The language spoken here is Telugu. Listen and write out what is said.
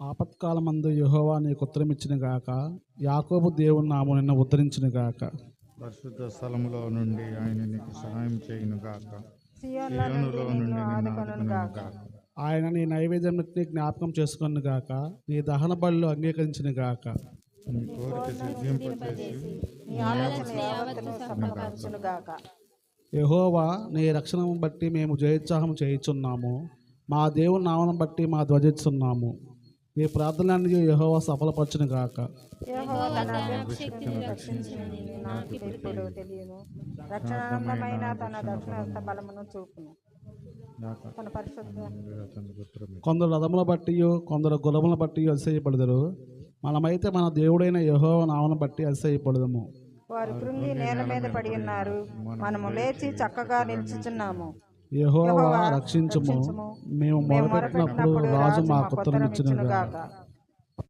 ఆపత్కాలమందు యెహోవా నీకు ఉత్తరమిచ్చిన గాక, యాకోబు దేవుని నామము నిన్ను ఉద్ధరించును గాక. పరిశుద్ధ స్థలములో నుండి ఆయన నీకు సహాయం చేయును గాక. సియోనులో నుండి నిన్ను ఆదుకొనును గాక. ఆయన నీ నైవేద్యాన్ని జ్ఞాపకం చేసుకొను గాక, నీ దహన బలులు అంగీకరించును గాక. నీ కోరిక సిద్ధింపచేసి నీ ఆలోచన యావత్తును సఫలపరచును గాక. యెహోవా నీ రక్షణను బట్టి మేము జయోత్సాహం చేయుచున్నాము, మా దేవుని నామమును బట్టి మా ధ్వజిస్తున్నాము. నీ ప్రార్థనలన్నీ యెహోవా సఫలపరచును గాక. యెహోవా తన అభిషిక్తుని రక్షించినని నాకు ఇప్పుడు తెలియను. రక్షణానందమైన తన దక్షిణహస్త బలమును చూపును. తన పరిశుద్ధ కొందరు రథముల బట్టి కొందరు గుర్రముల బట్టి అతిశయపడదురు, మనమైతే మన దేవుడైన యెహోవా నామమును బట్టి అతిశయపడదుము. వారు కృంగి నేల మీద పడి ఉన్నారు, మనము లేచి చక్కగా నిలుచుచున్నాము. యెహోవా రక్షించుము, మేము మొరపెట్టినప్పుడు రాజు మాకు ఉత్తరమిచ్చును గాక.